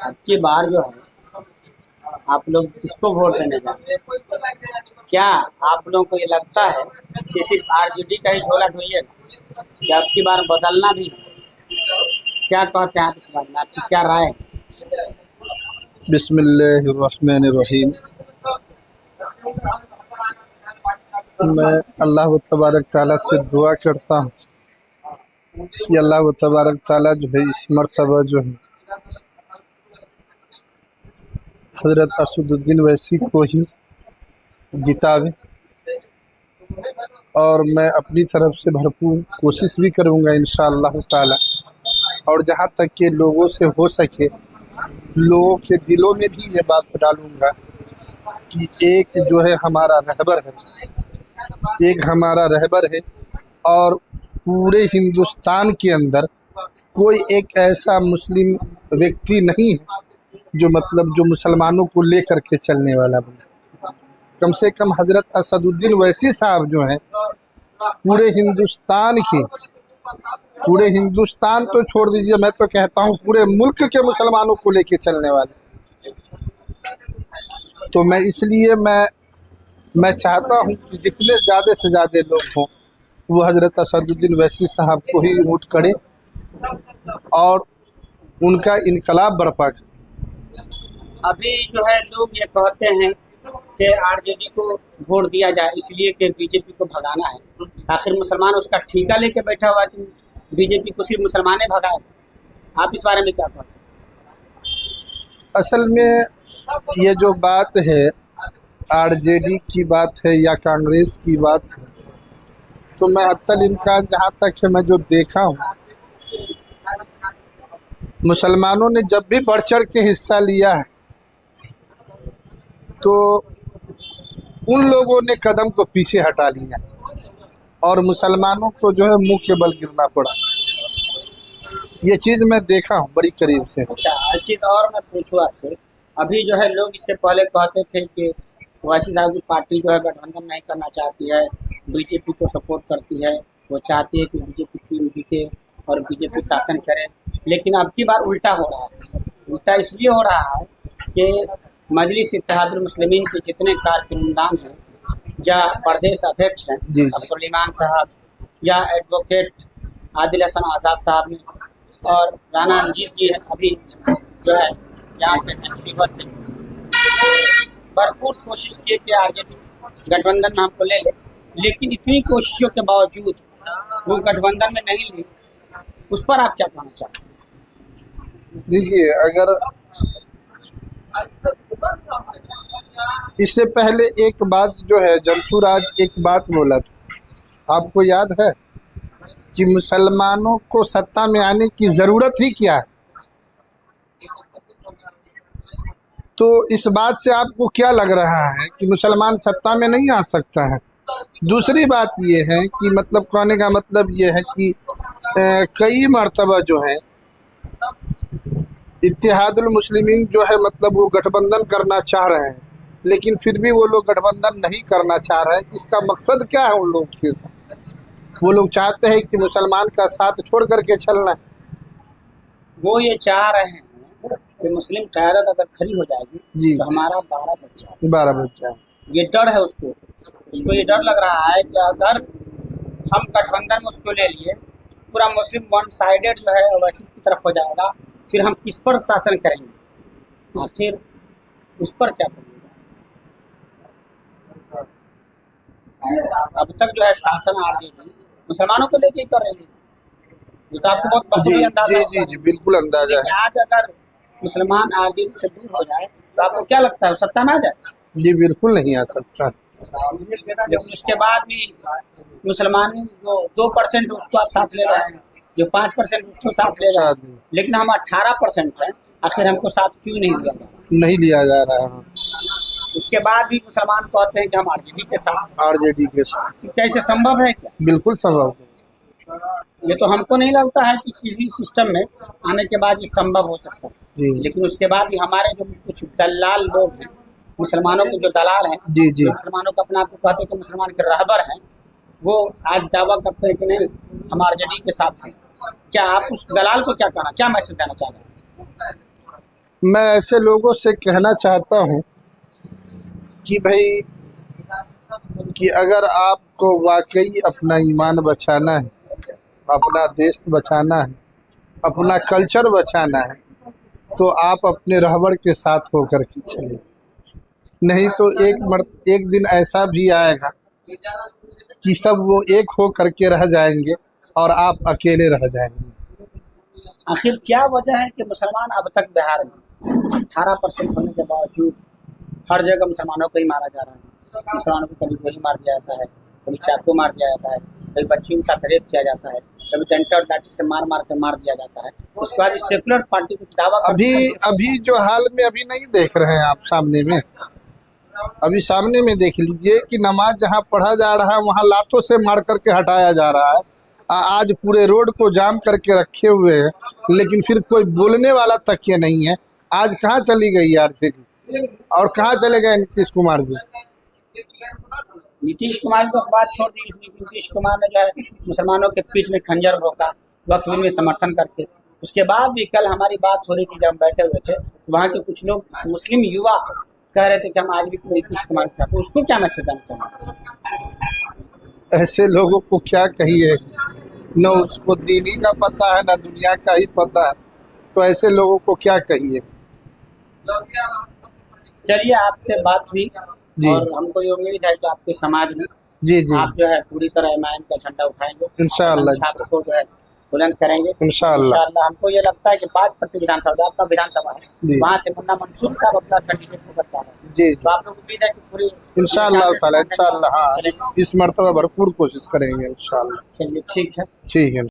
अब की बार जो है आप लोग किसको वोट देने जाते हैं? क्या आप लोगों को ये लगता है कि सिर्फ आरजेडी का ही झोला ढोइएगा या अब की बार बदलना भी है? क्या कहते हैं आप इस बारे में, आपकी क्या राय है? बिस्मिल्लाहिर्रहमानिर्रहीम। मैं अल्लाह तबारक ताला से दुआ करता हूँ कि अल्लाह तबारक ताला जो है इस मर्तबा जो है हज़रत असदुद्दीन वैसी को ही जितावे, और मैं अपनी तरफ से भरपूर कोशिश भी करूँगा इंशाअल्लाह ताला। और जहाँ तक कि लोगों से हो सके लोगों के दिलों में भी ये बात डालूँगा कि एक जो है हमारा रहबर है, एक हमारा रहबर है, और पूरे हिंदुस्तान के अंदर कोई एक ऐसा मुस्लिम व्यक्ति नहीं है जो मतलब जो मुसलमानों को लेकर के चलने वाला बने। कम से कम हज़रत असदुद्दीन वैसी साहब जो हैं पूरे हिंदुस्तान तो छोड़ दीजिए, मैं तो कहता हूँ पूरे मुल्क के मुसलमानों को लेके चलने वाले। तो मैं इसलिए मैं चाहता हूँ कि जितने ज़्यादा से ज़्यादा लोग हों वो हज़रत असदुद्दीन वैसी साहब को ही वोट करें और उनका इनकलाब बर्पा करें। अभी जो है लोग ये कहते हैं कि आरजेडी को वोट दिया जाए इसलिए कि बीजेपी को भगाना है। आखिर मुसलमान उसका ठीका लेके बैठा हुआ कि बीजेपी को सिर्फ मुसलमान भगाए। आप इस बारे में क्या कहते हैं? असल में ये जो बात है आरजेडी की बात है या कांग्रेस की बात है, तो मैं हत्तल इम्कान जहाँ तक है मैं जो देखा हूँ, मुसलमानों ने जब भी बढ़ चढ़ के हिस्सा लिया है तो उन लोगों ने कदम को पीछे हटा लिया और मुसलमानों को जो है मुंह के बल गिरना पड़ा। ये चीज़ मैं देखा हूँ बड़ी करीब से। अच्छा, एक चीज़ और मैं पूछूँ आपसे, अभी जो है लोग इससे पहले कहते थे कि ओवैसी साहब की पार्टी जो है गठबंधन नहीं करना चाहती है, बीजेपी को सपोर्ट करती है, वो चाहती है कि बीजेपी टीम जीते और बीजेपी शासन करे। लेकिन अब की बार उल्टा हो रहा है। उल्टा इसलिए हो रहा है कि मजलिस इत्तेहादुल मुस्लिमीन के जितने कारकुनदान हैं या प्रदेश अध्यक्ष हैं अब्दुल ईमान साहब या एडवोकेट आदिल हसन आज़ाद साहब ने और राना रंजीत जी है, अभी जो है यहाँ से फीवर से भरपूर कोशिश की कि आरजेडी गठबंधन में हमको ले ले, लेकिन इतनी कोशिशों के बावजूद वो गठबंधन में नहीं ली। उस पर आप क्या कहना चाहते हैं? देखिए, अगर इससे पहले एक बात जो है जमशूर आज एक बात बोला था, आपको याद है कि मुसलमानों को सत्ता में आने की ज़रूरत ही क्या है? तो इस बात से आपको क्या लग रहा है कि मुसलमान सत्ता में नहीं आ सकता है? दूसरी बात ये है कि मतलब कहने का मतलब ये है कि कई मर्तबा जो है इत्तेहादुल मुस्लिमीन जो है मतलब वो गठबंधन करना चाह रहे हैं, लेकिन फिर भी वो लोग गठबंधन नहीं करना चाह रहे हैं। इसका मकसद क्या है उन लोगों के साथ? वो लोग चाहते हैं कि मुसलमान का साथ छोड़ करके चलना है। वो ये चाह रहे हैं कि मुस्लिम क़यादत अगर खड़ी हो जाएगी जी, तो हमारा 12 बच्चा ये डर है उसको ये डर लग रहा है कि अगर हम गठबंधन में उसको ले लिए पूरा मुस्लिम वन साइडेड जो है ओवैसी की तरफ हो जाएगा, फिर हम किस पर शासन करेंगे, आखिर उस पर क्या करेंगे? अब तक जो है शासन आरजेडी मुसलमानों को लेके कर रही है, ये तो आपको बहुत बखूबी अंदाजा जी, बिल्कुल अंदाजा है। आज अगर मुसलमान आरजेडी से दूर हो जाए तो आपको क्या लगता है वो सत्ता में आ जाए? जी बिल्कुल नहीं आ सकता। लेकिन उसके बाद भी मुसलमान जो 2% उसको आप साथ ले रहे हैं, जो 5% उसको साथ ले रहे हैं, लेकिन हम 18% हैं, आखिर हमको साथ क्यों नहीं लिया जा रहा? नहीं लिया जा रहा है। उसके बाद भी मुसलमान कहते हैं कि हम आरजेडी के साथ। कैसे संभव है? क्या बिल्कुल संभव है। ये तो हमको नहीं लगता है कि किसी सिस्टम में आने के बाद ये संभव हो सकता है। लेकिन उसके बाद भी हमारे जो कुछ दलाल लोग हैं, मुसलमानों के जो दलाल हैं, जो मुसलमानों को अपने आप को कहते हैं कि मुसलमान के रहबर हैं, वो आज दावा करते हैं कि नहीं हम आरजेडी के साथ हैं। क्या आप उस दलाल को क्या कहना, क्या मैसेज देना चाह रहे हैं? मैं ऐसे लोगों से कहना चाहता हूँ कि भाई कि अगर आपको वाकई अपना ईमान बचाना है, अपना देश बचाना है, अपना कल्चर बचाना है, तो आप अपने रहबर के साथ होकर के चलिए। नहीं तो एक दिन ऐसा भी आएगा कि सब वो एक हो करके रह जाएंगे और आप अकेले रह जाएंगे। आखिर क्या वजह है कि मुसलमान अब तक बिहार में 18% होने के बावजूद हर जगह मुसलमानों को ही मारा जा रहा है। मुसलमानों को कभी गोली मार दिया जाता है, कभी चाकू मार दिया जाता है, कभी बच्चियों के साथ रेप किया जाता है, कभी डंडा और लाठी से मार के मार दिया जाता है। उसके बाद सेकुलर पार्टी को दावा अभी जो हाल में अभी नहीं देख रहे हैं आप सामने में, अभी सामने में देख लीजिए कि नमाज जहाँ पढ़ा जा रहा है वहाँ लातों से मार करके हटाया जा रहा है। आज पूरे रोड को जाम करके रखे हुए हैं, लेकिन फिर कोई बोलने वाला तक के नहीं है। आज कहाँ चली गई आरजेडी और कहाँ चले गए नीतीश कुमार जी? नीतीश कुमार को बात छोड़ दी। नीतीश कुमार ने जो है मुसलमानों के पीठ में खंजर भोंका, वक्फ में समर्थन करते। उसके बाद भी कल हमारी बात हो रही थी जब हम बैठे हुए थे, वहाँ के कुछ लोग मुस्लिम युवा कह रहे थे कि हम आज भी नीतीश कुमार के साथ। उसको क्या मैसेज देना चाहते? ऐसे लोगों को क्या कहिए, न उसको दीनी का पता है न दुनिया का ही पता है, तो ऐसे लोगों को क्या कहिए। चलिए, आपसे बात हुई जी। और हमको ये उम्मीद है कि आपके समाज में जी जी आप जो है पूरी तरह एमआईएम का झंडा उठाएंगे, इंशाअल्लाह, छात्र को जो है बुलंद करेंगे इंशाअल्लाह। हमको ये लगता है कि 5 विधानसभा आपका विधानसभा है, वहाँ से मुन्ना मंसूर साहब अपना कैंडिडेट को करता है। जी तो आप लोग उम्मीद है कि पूरी इंशाअल्लाह ताला, इंशाअल्लाह हाँ, इस मर्तबा भरपूर कोशिश करेंगे इंशाअल्लाह। चलिए, ठीक है। ठीक है।